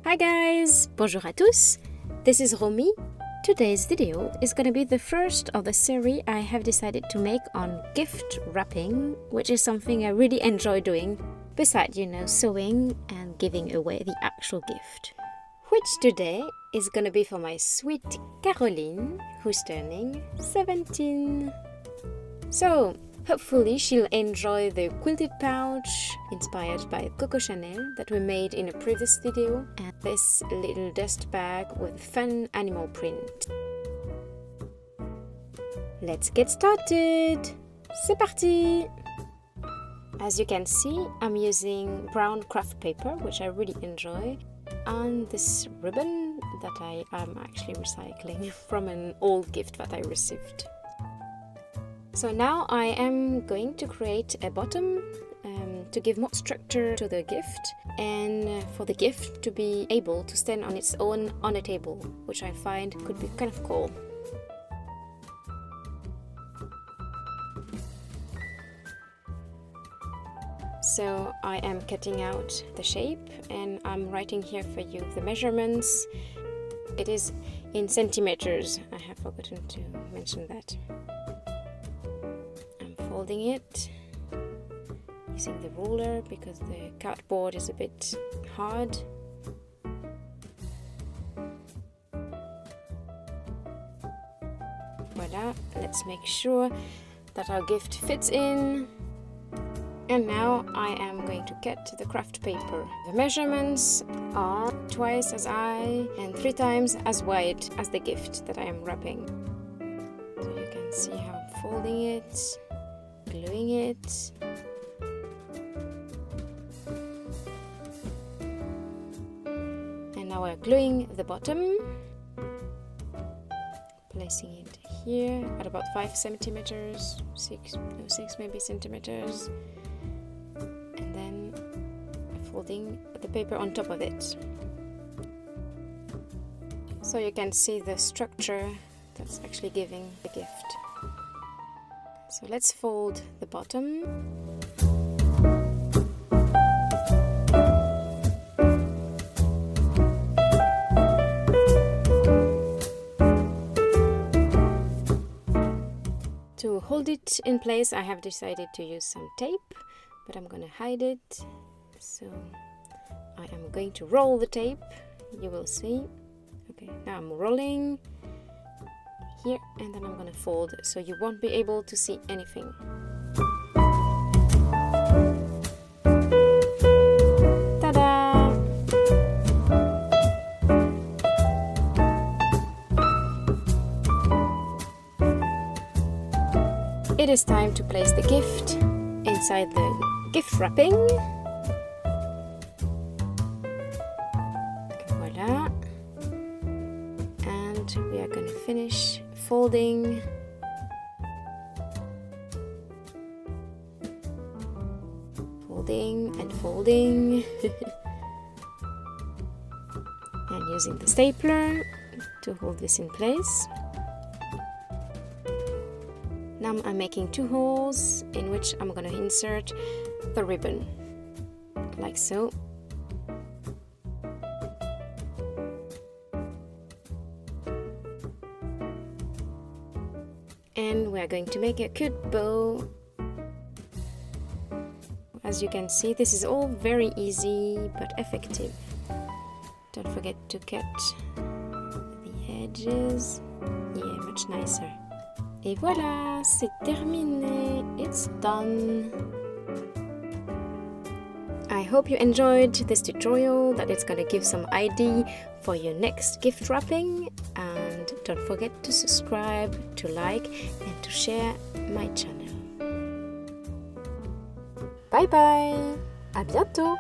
Hi guys! Bonjour à tous! This is Romy. Today's video is going to be the first of the series I have decided to make on gift wrapping, which is something I really enjoy doing, besides, sewing and giving away the actual gift. Which today is going to be for my sweet Caroline, who's turning 17. So, hopefully she'll enjoy the quilted pouch inspired by Coco Chanel that we made in a previous video, and this little dust bag with fun animal print. Let's get started! C'est parti! As you can see, I'm using brown craft paper, which I really enjoy, and this ribbon that I am actually recycling from an old gift that I received. So now I am going to create a bottom to give more structure to the gift, and for the gift to be able to stand on its own on a table, which I find could be kind of cool. So I am cutting out the shape, and I'm writing here for you the measurements. It is in centimeters. I have forgotten to mention that. Folding it using the ruler because the cardboard is a bit hard. Voila, let's make sure that our gift fits in. And now I am going to cut the craft paper. The measurements are twice as high and 3 times as wide as the gift that I am wrapping. So you can see how I'm folding it, gluing it, and now we're gluing the bottom, placing it here at about 5 centimeters, 6 maybe centimeters, and then folding the paper on top of it. So you can see the structure that's actually giving the gift. So let's fold the bottom. To hold it in place, I have decided to use some tape, but I'm going to hide it. So I am going to roll the tape. You will see. Okay, now I'm rolling here, and then I'm going to fold so you won't be able to see anything. Ta-da! It is time to place the gift inside the gift wrapping. Voila! And we are going to finish folding. Folding and folding. And using the stapler to hold this in place. Now I'm making 2 holes in which I'm going to insert the ribbon, like so. And we are going to make a cute bow. As you can see, this is all very easy but effective. Don't forget to cut the edges. Yeah, much nicer. Et voilà, c'est terminé. It's done. I hope you enjoyed this tutorial, that it's gonna give some idea for your next gift wrapping, and don't forget to subscribe, to like and to share my channel. Bye bye, à bientôt.